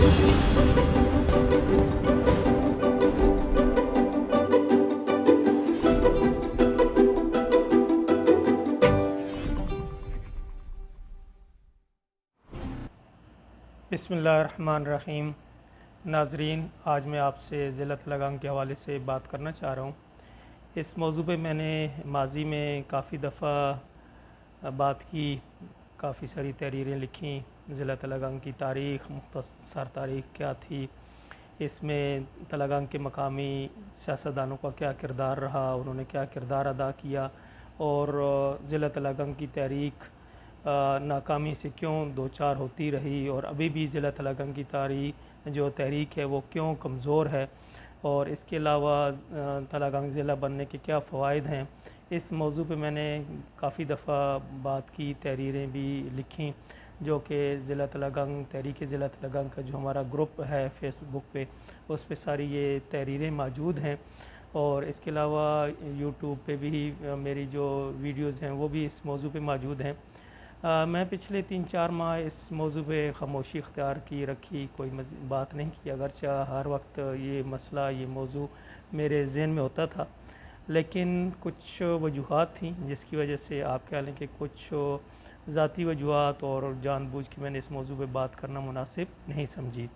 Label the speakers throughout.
Speaker 1: بسم اللہ الرحمن الرحیم۔ ناظرین، آج میں آپ سے ضلع تلنگانہ کے حوالے سے بات کرنا چاہ رہا ہوں۔ اس موضوع پہ میں نے ماضی میں کافی دفعہ بات کی، کافی ساری تحریریں لکھیں۔ ضلع تلنگانہ کی تاریخ، مختصر تاریخ کیا تھی، اس میں تلنگانہ کے مقامی سیاستدانوں کا کیا کردار رہا، انہوں نے کیا کردار ادا کیا، اور ضلع تلنگانہ کی تحریک ناکامی سے کیوں دوچار ہوتی رہی، اور ابھی بھی ضلع تلنگانہ کی تحریک ہے وہ کیوں کمزور ہے، اور اس کے علاوہ تلنگانہ ضلع بننے کے کیا فوائد ہیں۔ اس موضوع پہ میں نے کافی دفعہ بات کی، تحریریں بھی لکھیں، جو کہ تحریک ضلع تلنگانہ کا جو ہمارا گروپ ہے فیس بک پہ، اس پہ ساری یہ تحریریں موجود ہیں، اور اس کے علاوہ یوٹیوب پہ بھی میری جو ویڈیوز ہیں وہ بھی اس موضوع پہ موجود ہیں۔ میں پچھلے 3-4 ماہ اس موضوع پہ خاموشی اختیار کی رکھی، کوئی بات نہیں کی، اگرچہ ہر وقت یہ مسئلہ، یہ موضوع میرے ذہن میں ہوتا تھا، لیکن کچھ وجوہات تھیں جس کی وجہ سے آپ کہہ لیں کہ کچھ ذاتی وجوہات اور جان بوجھ کے میں نے اس موضوع پہ بات کرنا مناسب نہیں سمجھی۔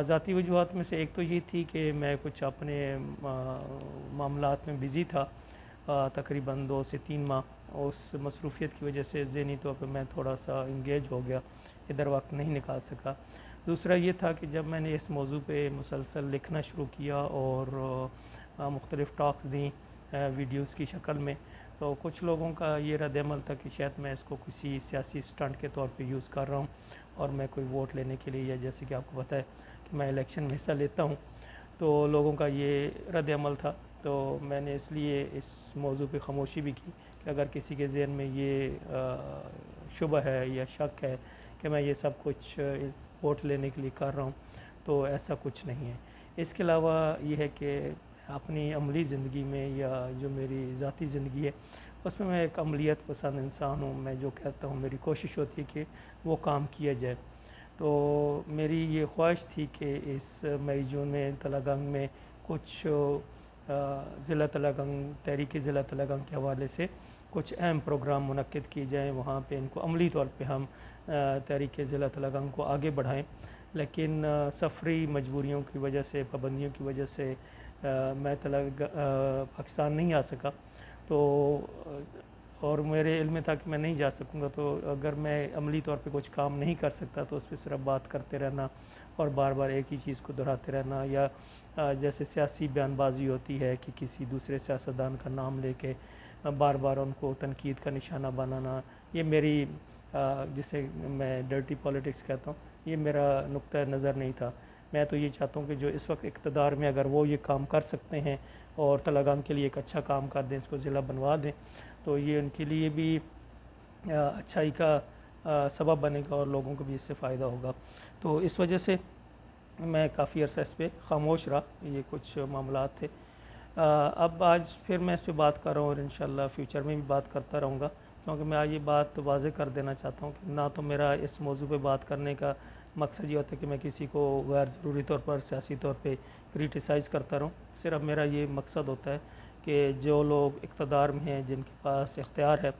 Speaker 1: ذاتی وجوہات میں سے ایک تو یہ تھی کہ میں کچھ اپنے معاملات میں بزی تھا، تقریباً 2 سے 3 ماہ، اس مصروفیت کی وجہ سے ذہنی طور پہ میں تھوڑا سا انگیج ہو گیا، ادھر وقت نہیں نکال سکا۔ دوسرا یہ تھا کہ جب میں نے اس موضوع پہ مسلسل لکھنا شروع کیا اور مختلف ٹاکس دیں ویڈیوز کی شکل میں، تو کچھ لوگوں کا یہ رد عمل تھا کہ شاید میں اس کو کسی سیاسی سٹنٹ کے طور پہ یوز کر رہا ہوں، اور میں کوئی ووٹ لینے کے لیے، یا جیسے کہ آپ کو پتہ ہے کہ میں الیکشن میں حصہ لیتا ہوں، تو لوگوں کا یہ رد عمل تھا۔ تو میں نے اس لیے اس موضوع پہ خاموشی بھی کی کہ اگر کسی کے ذہن میں یہ شبہ ہے یا شک ہے کہ میں یہ سب کچھ ووٹ لینے کے لیے کر رہا ہوں، تو ایسا کچھ نہیں ہے۔ اس کے علاوہ یہ ہے کہ اپنی عملی زندگی میں، یا جو میری ذاتی زندگی ہے، اس میں ایک عملیت پسند انسان ہوں۔ میں جو کہتا ہوں، میری کوشش ہوتی ہے کہ وہ کام کیا جائے۔ تو میری یہ خواہش تھی کہ اس مئی جون میں تلنگانہ میں کچھ ضلع تلنگانہ، تحریک ضلع تلنگانہ کے حوالے سے کچھ اہم پروگرام منعقد کیے جائیں، وہاں پہ ان کو عملی طور پہ ہم تحریک ضلع تلنگانہ کو آگے بڑھائیں۔ لیکن سفری مجبوریوں کی وجہ سے، پابندیوں کی وجہ سے میں پاکستان نہیں آ سکا، تو اور میرے علم میں تھا کہ میں نہیں جا سکوں گا، تو اگر میں عملی طور پہ کچھ کام نہیں کر سکتا تو اس پہ صرف بات کرتے رہنا اور بار بار ایک ہی چیز کو دہراتے رہنا، یا جیسے سیاسی بیان بازی ہوتی ہے کہ کسی دوسرے سیاستدان کا نام لے کے بار بار ان کو تنقید کا نشانہ بنانا، یہ میری جسے میں ڈرٹی پالیٹکس کہتا ہوں، یہ میرا نقطہ نظر نہیں تھا۔ میں تو یہ چاہتا ہوں کہ جو اس وقت اقتدار میں اگر وہ یہ کام کر سکتے ہیں اور تلنگانہ کے لیے ایک اچھا کام کر دیں، اس کو ضلع بنوا دیں، تو یہ ان کے لیے بھی اچھائی کا سبب بنے گا اور لوگوں کو بھی اس سے فائدہ ہوگا۔ تو اس وجہ سے میں کافی عرصہ اس پہ خاموش رہا، یہ کچھ معاملات تھے۔ اب آج پھر میں اس پہ بات کر رہا ہوں، اور انشاءاللہ فیوچر میں بھی بات کرتا رہوں گا، کیونکہ میں آج یہ بات واضح کر دینا چاہتا ہوں کہ نہ تو میرا اس موضوع پہ بات کرنے کا مقصد یہ ہوتا ہے کہ میں کسی کو غیر ضروری طور پر سیاسی طور پہ کریٹیسائز کرتا رہوں۔ صرف میرا یہ مقصد ہوتا ہے کہ جو لوگ اقتدار میں ہیں، جن کے پاس اختیار ہے،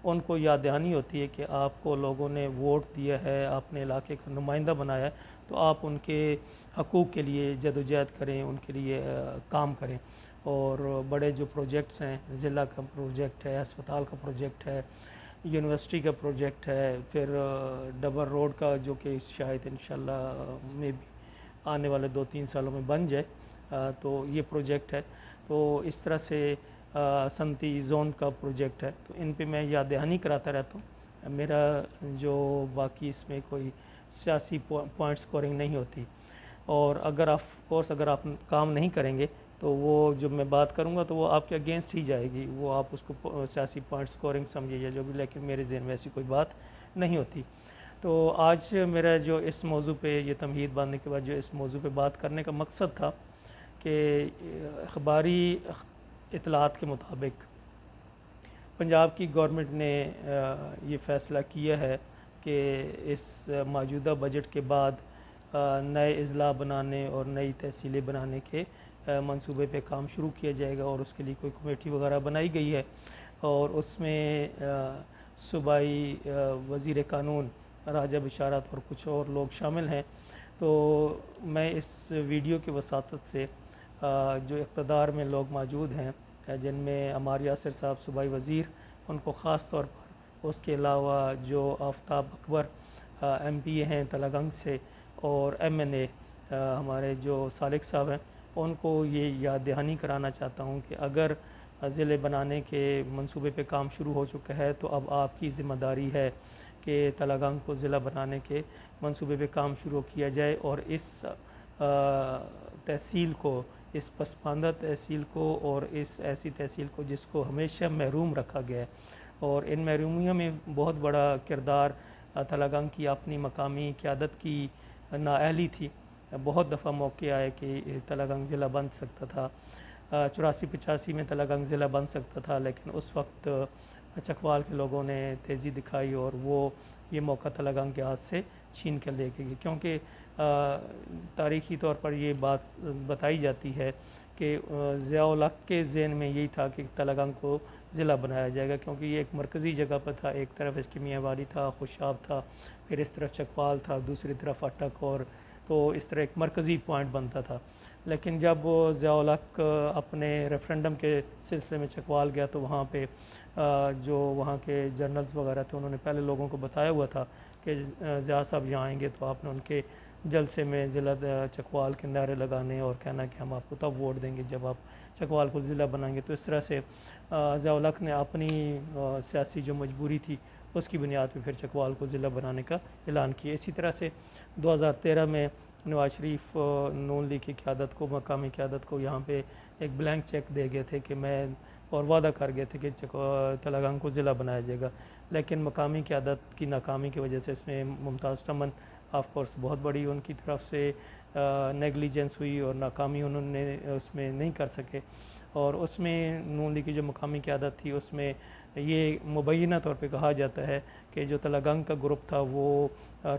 Speaker 1: ان کو یاد دہانی ہوتی ہے کہ آپ کو لوگوں نے ووٹ دیا ہے، آپ نے علاقے کا نمائندہ بنایا ہے، تو آپ ان کے حقوق کے لیے جدوجہد کریں، ان کے لیے کام کریں۔ اور بڑے جو پروجیکٹس ہیں، ضلع کا پروجیکٹ ہے، اسپتال کا پروجیکٹ ہے، یونیورسٹی کا پروجیکٹ ہے، پھر ڈبل روڈ کا جو کہ شاید انشاءاللہ میں بھی آنے والے 2-3 سالوں میں بن جائے، تو یہ پروجیکٹ ہے۔ تو اس طرح سے صنعتی زون کا پروجیکٹ ہے، تو ان پہ میں یاد دہانی کراتا رہتا ہوں۔ میرا جو باقی اس میں کوئی سیاسی پوائنٹ سکورنگ نہیں ہوتی، اور اگر آپ کام نہیں کریں گے تو وہ جب میں بات کروں گا تو وہ آپ کے اگینسٹ ہی جائے گی، وہ آپ اس کو سیاسی پوائنٹ سکورنگ سمجھے یا جو بھی، لیکن میرے ذہن میں ایسی کوئی بات نہیں ہوتی۔ تو آج میرا جو اس موضوع پہ یہ تمہید باندھنے کے بعد جو اس موضوع پہ بات کرنے کا مقصد تھا کہ اخباری اطلاعات کے مطابق پنجاب کی گورنمنٹ نے یہ فیصلہ کیا ہے کہ اس موجودہ بجٹ کے بعد نئے اضلاع بنانے اور نئی تحصیلیں بنانے کے منصوبے پہ کام شروع کیا جائے گا، اور اس کے لیے کوئی کمیٹی وغیرہ بنائی گئی ہے، اور اس میں صوبائی وزیر قانون راجہ بشارت اور کچھ اور لوگ شامل ہیں۔ تو میں اس ویڈیو کی وساطت سے جو اقتدار میں لوگ موجود ہیں، جن میں عمار یاسر صاحب صوبائی وزیر، ان کو خاص طور پر، اس کے علاوہ جو آفتاب اکبر ایم پی اے ہیں تلہ گنگ سے، اور ایم این اے ہمارے جو سالک صاحب ہیں، ان کو یہ یاد دہانی کرانا چاہتا ہوں کہ اگر ضلع بنانے کے منصوبے پہ کام شروع ہو چکا ہے تو اب آپ کی ذمہ داری ہے کہ تلہ گنگ کو ضلع بنانے کے منصوبے پہ کام شروع کیا جائے، اور اس تحصیل کو، اس پسماندہ تحصیل کو، اور اس ایسی تحصیل کو جس کو ہمیشہ محروم رکھا گیا ہے، اور ان محرومیوں میں بہت بڑا کردار تلہ گنگ کی اپنی مقامی قیادت کی نااہلی تھی۔ بہت دفعہ موقع آئے کہ تلہ گنگ ضلع بن سکتا تھا، 84-85 میں تلہ گنگ ضلع بن سکتا تھا، لیکن اس وقت چکوال کے لوگوں نے تیزی دکھائی اور وہ یہ موقع تلہ گنگ کے ہاتھ سے چھین کر لے گئی، کیونکہ تاریخی طور پر یہ بات بتائی جاتی ہے کہ ضیاء الحق کے ذہن میں یہی تھا کہ تلہ گنگ کو ضلع بنایا جائے گا، کیونکہ یہ ایک مرکزی جگہ پر تھا، ایک طرف اس کی میاں والی تھا، خوشاب تھا، پھر اس طرف چکوال تھا، دوسری طرف اٹک، اور تو اس طرح ایک مرکزی پوائنٹ بنتا تھا۔ لیکن جب ضیاء الحق اپنے ریفرنڈم کے سلسلے میں چکوال گیا تو وہاں پہ جو وہاں کے جرنلز وغیرہ تھے، انہوں نے پہلے لوگوں کو بتایا ہوا تھا کہ ضیاء صاحب یہاں آئیں گے تو آپ نے ان کے جلسے میں ضلع چکوال کے نعرے لگانے اور کہنا کہ ہم آپ کو تب ووٹ دیں گے جب آپ چکوال کو ضلع بنائیں گے۔ تو اس طرح سے ضیاء الحق نے اپنی سیاسی جو مجبوری تھی اس کی بنیاد پہ پھر چکوال کو ضلع بنانے کا اعلان کیا۔ اسی طرح سے 2013 میں نواز شریف نون لیگ کی قیادت کو، مقامی قیادت کو یہاں پہ ایک بلینک چیک دے گئے تھے کہ میں، اور وعدہ کر گئے تھے کہ تلہ گنگ کو ضلع بنایا جائے گا، لیکن مقامی قیادت کی ناکامی کی وجہ سے اس میں ممتاز چمن آف کورس بہت بڑی ان کی طرف سے نیگلیجنس ہوئی اور ناکامی انہوں نے اس میں نہیں کر سکے، اور اس میں نون لیگ کی جو مقامی قیادت تھی اس میں یہ مبینہ طور پہ کہا جاتا ہے کہ جو تلہ گنگ کا گروپ تھا وہ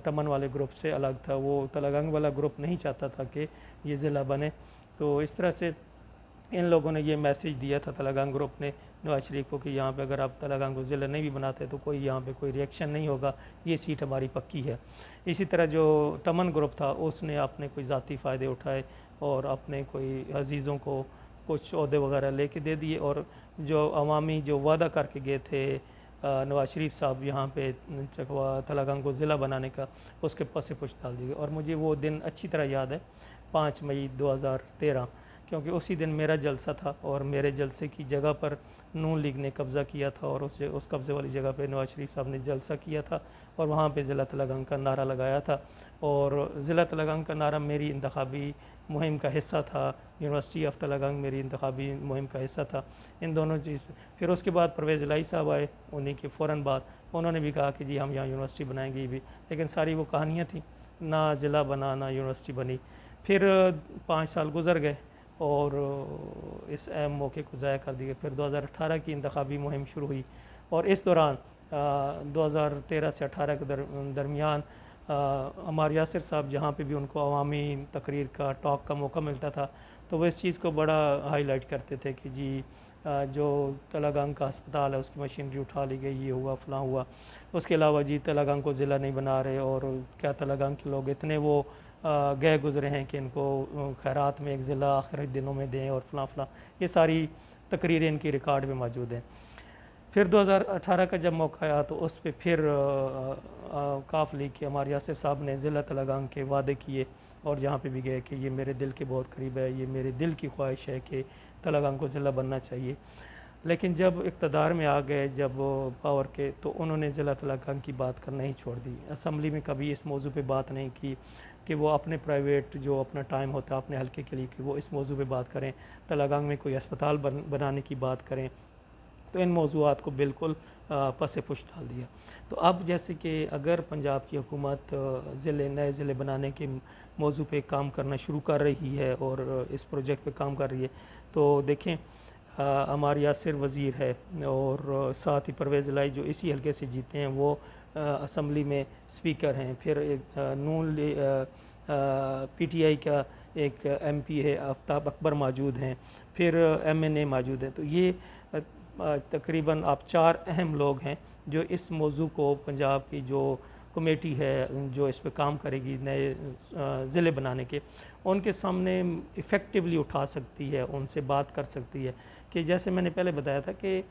Speaker 1: ٹمن والے گروپ سے الگ تھا، وہ تلہ گنگ والا گروپ نہیں چاہتا تھا کہ یہ ضلع بنے۔ تو اس طرح سے ان لوگوں نے یہ میسیج دیا تھا تلہ گنگ گروپ نے نواز شریف کو کہ یہاں پہ اگر آپ تلہ گنگ کو ضلع نہیں بھی بناتے تو کوئی یہاں پہ کوئی ریئیکشن نہیں ہوگا، یہ سیٹ ہماری پکی ہے۔ اسی طرح جو ٹمن گروپ تھا اس نے اپنے کوئی ذاتی فائدے اٹھائے اور اپنے کوئی عزیزوں کو کچھ عہدے وغیرہ لے کے دے دیے، اور جو عوامی جو وعدہ کر کے گئے تھے نواز شریف صاحب یہاں پہ تلہ گنگ کو ضلع بنانے کا، اس کے پس پش ڈال دی گئی۔ اور مجھے وہ دن اچھی طرح یاد ہے، 5 مئی 2013، کیونکہ اسی دن میرا جلسہ تھا، اور میرے جلسے کی جگہ پر نون لیگ نے قبضہ کیا تھا، اور اس قبضے والی جگہ پہ نواز شریف صاحب نے جلسہ کیا تھا، اور وہاں پہ ضلع تلہ گنگ کا نعرہ لگایا تھا، اور ضلع تلہ گنگ کا نعرہ میری انتخابی مہم کا حصہ تھا، یونیورسٹی آف تلہ گنگ میری انتخابی مہم کا حصہ تھا، ان دونوں چیز۔ پھر اس کے بعد پرویز الہی صاحب آئے، انہی کے فوراً بعد انہوں نے بھی کہا کہ جی ہم یہاں یونیورسٹی بنائیں گے بھی، لیکن ساری وہ کہانیاں تھیں، نہ ضلع بنا نہ یونیورسٹی بنی۔ پھر 5 سال گزر گئے اور اس اہم موقع کو ضائع کر دیا۔ پھر 2018 کی انتخابی مہم شروع ہوئی، اور اس دوران 2013 سے 18 کے درمیان عمار یاسر صاحب جہاں پہ بھی ان کو عوامی تقریر کا ٹاک کا موقع ملتا تھا تو وہ اس چیز کو بڑا ہائی لائٹ کرتے تھے کہ جی جو تلہ گنگ کا ہسپتال ہے اس کی مشینری اٹھا لی گئی، یہ ہوا فلاں ہوا، اس کے علاوہ جی تلہ گنگ کو ضلع نہیں بنا رہے، اور کیا تلہ گنگ کے لوگ اتنے وہ گئے گزرے ہیں کہ ان کو خیرات میں ایک ضلع آخری دنوں میں دیں، اور فلاں فلاں، یہ ساری تقریریں ان کی ریکارڈ میں موجود ہیں۔ پھر 2018 کا جب موقع آیا تو اس پہ پھر کاف لیگ کے عمار یاسر صاحب نے ضلع تلہ گنگ کے وعدے کیے، اور جہاں پہ بھی گئے کہ یہ میرے دل کے بہت قریب ہے، یہ میرے دل کی خواہش ہے کہ تلہ گنگ کو ضلع بننا چاہیے۔ لیکن جب اقتدار میں آ گئے، جب پاور کے، تو انہوں نے ضلع تلہ گنگ کی بات کرنا ہی چھوڑ دی۔ اسمبلی میں کبھی اس موضوع پہ بات نہیں کی کہ وہ اپنے پرائیویٹ جو اپنا ٹائم ہوتا ہے اپنے حلقے کے لیے کہ وہ اس موضوع پہ بات کریں، تلہ گنگ میں کوئی اسپتال بنانے کی بات کریں، تو ان موضوعات کو بالکل پس پش ڈال دیا۔ تو اب جیسے کہ اگر پنجاب کی حکومت نئے ضلع بنانے کے موضوع پہ کام کرنا شروع کر رہی ہے اور اس پروجیکٹ پہ کام کر رہی ہے، تو دیکھیں عمار یاسر وزیر ہے، اور ساتھ ہی پرویز الہی جو اسی حلقے سے جیتے ہیں وہ اسمبلی میں اسپیکر ہیں، پھر پی ٹی آئی کا ایک ایم پی ہے آفتاب اکبر موجود ہیں، پھر ایم این اے موجود ہیں. تو یہ تقریباً آپ 4 اہم لوگ ہیں جو اس موضوع کو پنجاب کی جو کمیٹی ہے جو اس پہ کام کرے گی نئے ضلع بنانے کے، ان کے سامنے ایفیکٹیولی اٹھا سکتی ہے، ان سے بات کر سکتی ہے کہ جیسے میں نے پہلے بتایا تھا کہ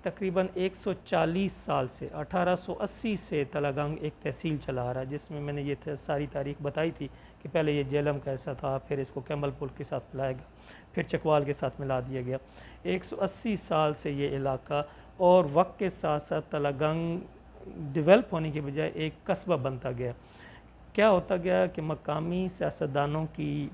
Speaker 1: تقریباً 140 سال سے 1880 سے تلنگانگ ایک تحصیل چلا رہا ہے، جس میں نے یہ ساری تاریخ بتائی تھی کہ پہلے یہ جیلم کیسا تھا، پھر اس کو کیمبل پور کے ساتھ ملایا گیا، پھر چکوال کے ساتھ ملا دیا گیا. 180 سال سے یہ علاقہ اور وقت کے ساتھ ساتھ تلنگانگ ڈیولپ ہونے کی بجائے ایک قصبہ بنتا گیا. کیا ہوتا گیا کہ مقامی سیاستدانوں کی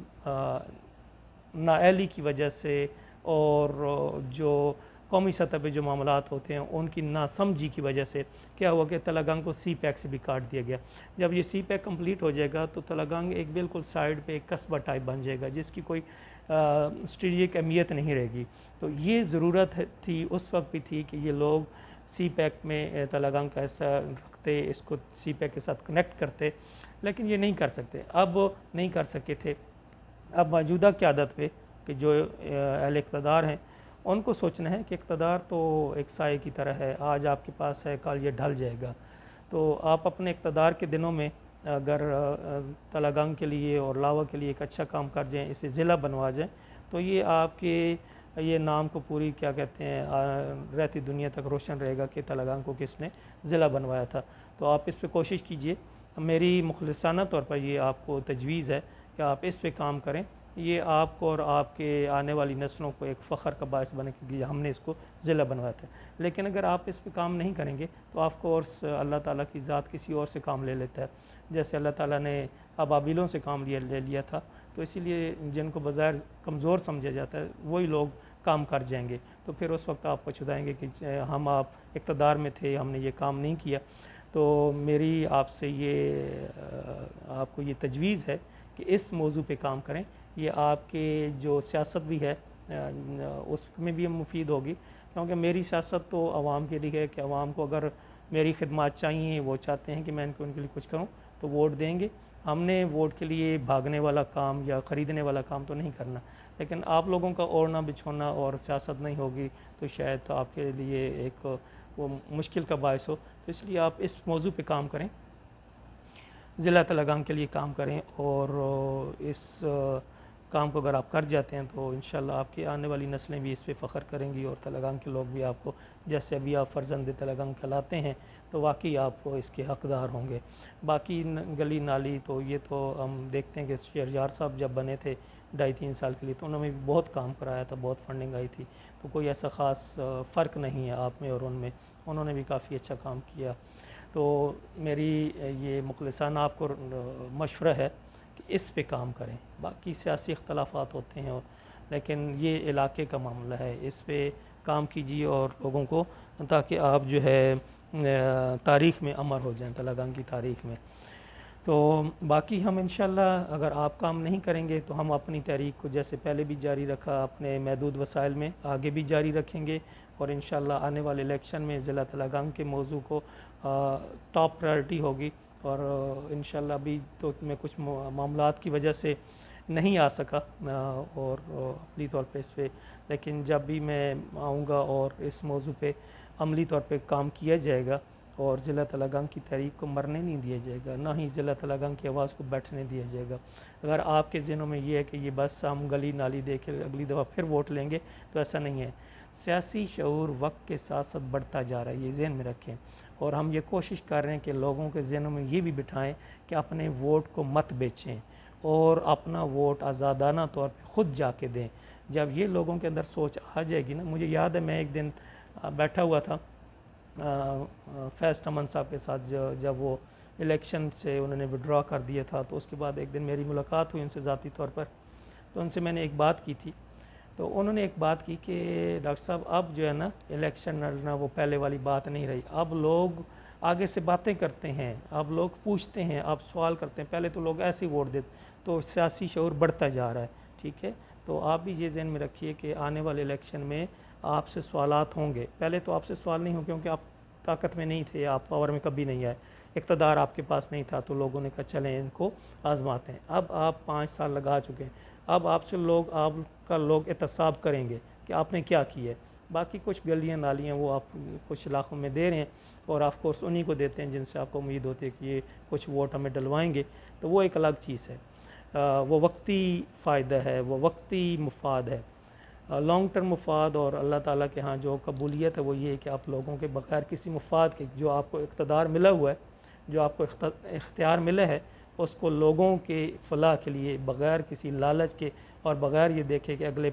Speaker 1: نااہلی کی وجہ سے اور جو قومی سطح پہ جو معاملات ہوتے ہیں ان کی ناسمجھی کی وجہ سے کیا ہوا کہ تلنگانگ کو سی پیک سے بھی کاٹ دیا گیا. جب یہ سی پیک کمپلیٹ ہو جائے گا تو تلنگانگ ایک بالکل سائیڈ پہ ایک قصبہ ٹائپ بن جائے گا جس کی کوئی اسٹریٹجک اہمیت نہیں رہے گی. تو یہ ضرورت تھی اس وقت بھی تھی کہ یہ لوگ سی پیک میں تلنگانگ کا ایسا رکھتے، اس کو سی پیک کے ساتھ کنیکٹ کرتے، لیکن یہ نہیں کر سکتے. اب نہیں کر سکے تھے. اب موجودہ قیادت پہ کہ جو اہل اقتدار ہیں ان کو سوچنا ہے کہ اقتدار تو ایک سائے کی طرح ہے، آج آپ کے پاس ہے کل یہ ڈھل جائے گا. تو آپ اپنے اقتدار کے دنوں میں اگر تلنگانگ کے لیے اور لاوا کے لیے ایک اچھا کام کر جائیں، اسے ضلع بنوا جائیں، تو یہ آپ کے یہ نام کو پوری کیا کہتے ہیں رہتی دنیا تک روشن رہے گا کہ تلنگانگ کو کس نے ضلع بنوایا تھا. تو آپ اس پہ کوشش کیجئے. میری مخلصانہ طور پر یہ آپ کو تجویز ہے کہ آپ اس پہ کام کریں. یہ آپ کو اور آپ کے آنے والی نسلوں کو ایک فخر کا باعث بنے کہ ہم نے اس کو ضلع بنوایا تھا. لیکن اگر آپ اس پہ کام نہیں کریں گے تو آپ کو اور اللہ تعالیٰ کی ذات کسی اور سے کام لے لیتا ہے. جیسے اللہ تعالیٰ نے ابابیلوں سے کام لے لیا تھا، تو اسی لیے جن کو بظاہر کمزور سمجھا جاتا ہے وہی لوگ کام کر جائیں گے. تو پھر اس وقت آپ پچھتائیں گے کہ ہم آپ اقتدار میں تھے، ہم نے یہ کام نہیں کیا. تو میری آپ سے یہ آپ کو یہ تجویز ہے کہ اس موضوع پہ کام کریں. یہ آپ کے جو سیاست بھی ہے اس میں بھی مفید ہوگی، کیونکہ میری سیاست تو عوام کے لیے ہے کہ عوام کو اگر میری خدمات چاہیے، وہ چاہتے ہیں کہ میں ان کے لیے کچھ کروں تو ووٹ دیں گے. ہم نے ووٹ کے لیے بھاگنے والا کام یا خریدنے والا کام تو نہیں کرنا. لیکن آپ لوگوں کا اوڑھنا بچھونا اور سیاست نہیں ہوگی تو شاید آپ کے لیے ایک وہ مشکل کا باعث ہو. تو اس لیے آپ اس موضوع پہ کام کریں، ضلع تلنگانگ کے لیے کام کریں، اور اس کام کو اگر آپ کر جاتے ہیں تو انشاءاللہ آپ کی آنے والی نسلیں بھی اس پہ فخر کریں گی، اور تلنگانگ کے لوگ بھی آپ کو جیسے ابھی آپ فرزند تلنگانگ کہلاتے ہیں تو واقعی آپ کو اس کے حقدار ہوں گے. باقی گلی نالی تو یہ تو ہم دیکھتے ہیں کہ شہریار صاحب جب بنے تھے 2.5-3 سال کے لیے تو انہوں نے بہت کام کرایا تھا، بہت فنڈنگ آئی تھی. تو کوئی ایسا خاص فرق نہیں ہے آپ میں اور ان میں، انہوں نے بھی کافی اچھا کام کیا. تو میری یہ مخلصانہ آپ کو مشورہ ہے کہ اس پہ کام کریں. باقی سیاسی اختلافات ہوتے ہیں لیکن یہ علاقے کا معاملہ ہے، اس پہ کام کیجیے اور لوگوں کو، تاکہ آپ جو ہے تاریخ میں امر ہو جائیں، تلنگانگ کی تاریخ میں. تو باقی ہم انشاءاللہ اگر آپ کام نہیں کریں گے تو ہم اپنی تحریک کو جیسے پہلے بھی جاری رکھا اپنے محدود وسائل میں آگے بھی جاری رکھیں گے، اور انشاءاللہ آنے والے الیکشن میں ضلع تلنگانگ کے موضوع کو ٹاپ پرائرٹی ہوگی. اور انشاءاللہ ابھی تو میں کچھ معاملات کی وجہ سے نہیں آ سکا اور عملی طور پہ اس پہ، لیکن جب بھی میں آؤں گا اور اس موضوع پہ عملی طور پہ کام کیا جائے گا اور ضلع تلنگانگ کی تحریک کو مرنے نہیں دیا جائے گا، نہ ہی ضلع تلنگانگ کی آواز کو بیٹھنے دیا جائے گا. اگر آپ کے ذہنوں میں یہ ہے کہ یہ بس ہم گلی نالی دیکھ کے اگلی دفعہ پھر ووٹ لیں گے، تو ایسا نہیں ہے. سیاسی شعور وقت کے ساتھ ساتھ بڑھتا جا رہا ہے، یہ ذہن میں رکھیں. اور ہم یہ کوشش کر رہے ہیں کہ لوگوں کے ذہنوں میں یہ بھی بٹھائیں کہ اپنے ووٹ کو مت بیچیں اور اپنا ووٹ آزادانہ طور پہ خود جا کے دیں. جب یہ لوگوں کے اندر سوچ آ جائے گی نا، مجھے یاد ہے میں ایک دن بیٹھا ہوا تھا فیض امن صاحب کے ساتھ، جب وہ الیکشن سے انہوں نے وڈرا کر دیا تھا، تو اس کے بعد ایک دن میری ملاقات ہوئی ان سے ذاتی طور پر. تو ان سے میں نے ایک بات کی تھی، تو انہوں نے ایک بات کی کہ ڈاکٹر صاحب اب جو ہے نا الیکشن لڑنا وہ پہلے والی بات نہیں رہی، اب لوگ آگے سے باتیں کرتے ہیں، اب لوگ پوچھتے ہیں، اب سوال کرتے ہیں. پہلے تو لوگ ایسے ہی ووٹ دیتے. تو سیاسی شعور بڑھتا جا رہا ہے. ٹھیک ہے، تو آپ بھی یہ ذہن میں رکھیے کہ آنے والے الیکشن میں آپ سے سوالات ہوں گے. پہلے تو آپ سے سوال نہیں ہوں کیونکہ آپ طاقت میں نہیں تھے، آپ پاور میں کبھی نہیں آئے. اقتدار آپ کے پاس نہیں تھا تو لوگوں نے کہا چلیں ان کو آزماتے ہیں. اب آپ 5 سال لگا چکے ہیں, اب آپ سے آپ کا لوگ احتساب کریں گے کہ آپ نے کیا کیا ہے. باقی کچھ گلیاں نالیاں وہ آپ کچھ علاقوں میں دے رہے ہیں, اور آف کورس انہی کو دیتے ہیں جن سے آپ کو امید ہوتی ہے کہ یہ کچھ ووٹ ہمیں ڈلوائیں گے, تو وہ ایک الگ چیز ہے. وہ وقتی فائدہ ہے, وہ وقتی مفاد ہے. لانگ ٹرم مفاد اور اللہ تعالیٰ کے ہاں جو قبولیت ہے وہ یہ ہے کہ آپ لوگوں کے بغیر کسی مفاد کے, جو آپ کو اقتدار ملا ہوا ہے, جو آپ کو اختیار ملا ہے, اس کو لوگوں کے فلاح کے لیے بغیر کسی لالچ کے اور بغیر یہ دیکھے کہ اگلے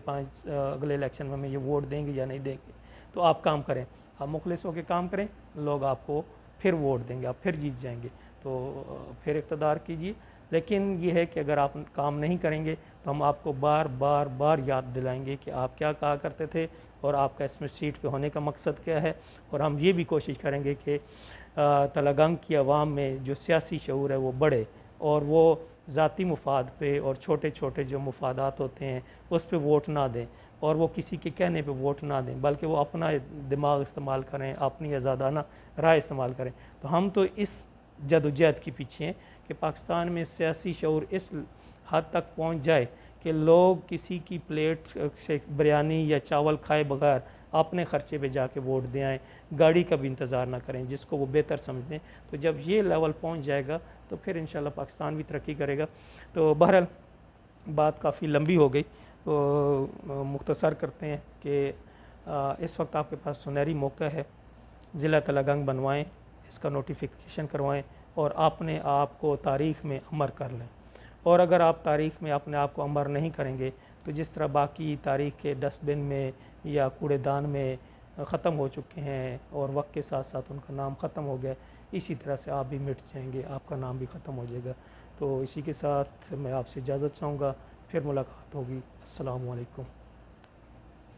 Speaker 1: الیکشن میں ہمیں یہ ووٹ دیں گے یا نہیں دیں گے, تو آپ کام کریں, آپ مخلص ہو کے کام کریں, لوگ آپ کو پھر ووٹ دیں گے, آپ پھر جیت جائیں گے. تو پھر اقتدار کیجیے. لیکن یہ ہے کہ اگر آپ کام نہیں کریں گے تو ہم آپ کو بار بار بار یاد دلائیں گے کہ آپ کیا کہا کرتے تھے اور آپ کا اس میں سیٹ پہ ہونے کا مقصد کیا ہے. اور ہم یہ بھی کوشش کریں گے کہ تلنگانگ کی عوام میں جو سیاسی شعور ہے وہ بڑھے, اور وہ ذاتی مفاد پہ اور چھوٹے چھوٹے جو مفادات ہوتے ہیں اس پہ ووٹ نہ دیں, اور وہ کسی کے کہنے پہ ووٹ نہ دیں, بلکہ وہ اپنا دماغ استعمال کریں, اپنی آزادانہ رائے استعمال کریں. تو ہم تو اس جدوجہد کے پیچھے ہیں کہ پاکستان میں سیاسی شعور اس حد تک پہنچ جائے کہ لوگ کسی کی پلیٹ سے بریانی یا چاول کھائے بغیر اپنے خرچے پہ جا کے ووٹ دے آئیں, گاڑی کا بھی انتظار نہ کریں, جس کو وہ بہتر سمجھیں. تو جب یہ لیول پہنچ جائے گا تو پھر انشاءاللہ پاکستان بھی ترقی کرے گا. تو بہرحال بات کافی لمبی ہو گئی, تو مختصر کرتے ہیں کہ اس وقت آپ کے پاس سنہری موقع ہے, ضلع تلنگانگ بنوائیں, اس کا نوٹیفیکیشن کروائیں, اور اپنے آپ کو تاریخ میں امر کر لیں. اور اگر آپ تاریخ میں اپنے آپ کو امر نہیں کریں گے تو جس طرح باقی تاریخ کے ڈسٹ بن میں یا کوڑے دان میں ختم ہو چکے ہیں اور وقت کے ساتھ ساتھ ان کا نام ختم ہو گیا, اسی طرح سے آپ بھی مٹ جائیں گے, آپ کا نام بھی ختم ہو جائے گا. تو اسی کے ساتھ میں آپ سے اجازت چاہوں گا, پھر ملاقات ہوگی. السلام علیکم.